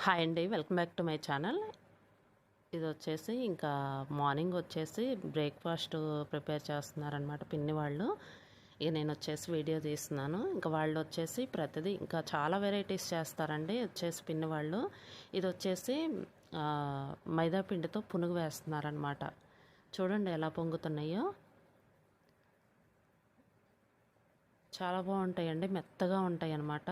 Hi అండి, welcome back to my channel. ఇది వచ్చేసి ఇంకా మార్నింగ్ వచ్చేసి బ్రేక్ఫాస్ట్ ప్రిపేర్ చేస్తున్నారనమాట పిన్ని వాళ్ళు. ఇక నేను వచ్చేసి వీడియో తీస్తున్నాను. ఇంకా వాళ్ళు వచ్చేసి ప్రతిదీ ఇంకా చాలా వెరైటీస్ చేస్తారండి వచ్చేసి పిన్ని వాళ్ళు. ఇది వచ్చేసి మైదా పిండితో పునుగు వేస్తున్నారనమాట. చూడండి ఎలా పొంగుతున్నాయో, చాలా బాగుంటాయండి, మెత్తగా ఉంటాయి అన్నమాట.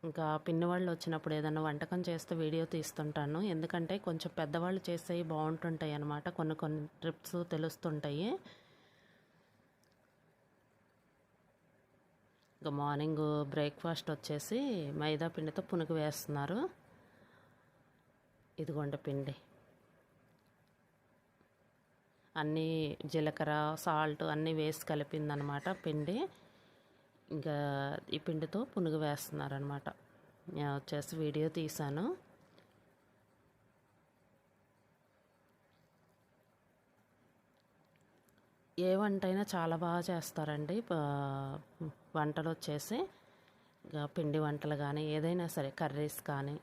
ఇంకా పిన్ని వాళ్ళు వచ్చినప్పుడు ఏదైనా వంటకం చేస్తే వీడియో తీస్తుంటాను. ఎందుకంటే కొంచెం పెద్దవాళ్ళు చేసేవి బాగుంటుంటాయి అన్నమాట. కొన్ని కొన్ని ట్రిప్స్ తెలుస్తుంటాయి. ఇంకా మార్నింగ్ బ్రేక్ఫాస్ట్ వచ్చేసి మైదా పిండితో పునుగు వేస్తున్నారు. ఇదిగోండి పిండి, అన్నీ జీలకర్ర సాల్ట్ అన్నీ వేసి కలిపిందనమాట పిండి. ఇంకా ఈ పిండితో పునుగు వేస్తున్నారనమాట. నేను వచ్చేసి వీడియో తీశాను. ఏ వంట అయినా చాలా బాగా చేస్తారండి వంటలు వచ్చేసి. ఇంకా పిండి వంటలు కానీ ఏదైనా సరే, కర్రీస్ కానీ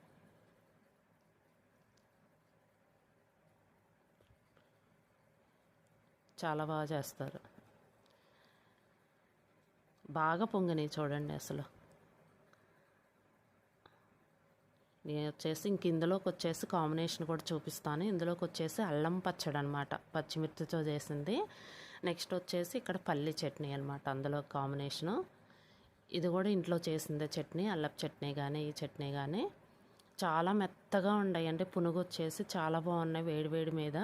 చాలా బాగా చేస్తారు. బాగా పొంగినాయి చూడండి అసలు. నేను వచ్చేసి ఇంక ఇందులోకి వచ్చేసి కాంబినేషన్ కూడా చూపిస్తాను. ఇందులోకి వచ్చేసి అల్లం పచ్చడి అనమాట, పచ్చిమిర్చితో చేసింది. నెక్స్ట్ వచ్చేసి ఇక్కడ పల్లి చట్నీ అనమాట అందులో కాంబినేషను. ఇది కూడా ఇంట్లో చేసిందే చట్నీ, అల్లపు చట్నీ కానీ ఈ చట్నీ కానీ. చాలా మెత్తగా ఉన్నాయండి పునుగు వచ్చేసి, చాలా బాగున్నాయి. వేడి వేడి మీద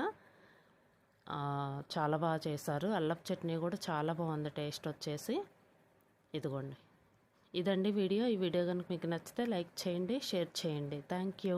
చాలా బాగా చేశారు. అల్లపు చట్నీ కూడా చాలా బాగుంది టేస్ట్ వచ్చేసి. ఇదిగోండి, ఇదండి వీడియో. ఈ వీడియో కనుక మీకు నచ్చితే లైక్ చేయండి, షేర్ చేయండి. Thank you.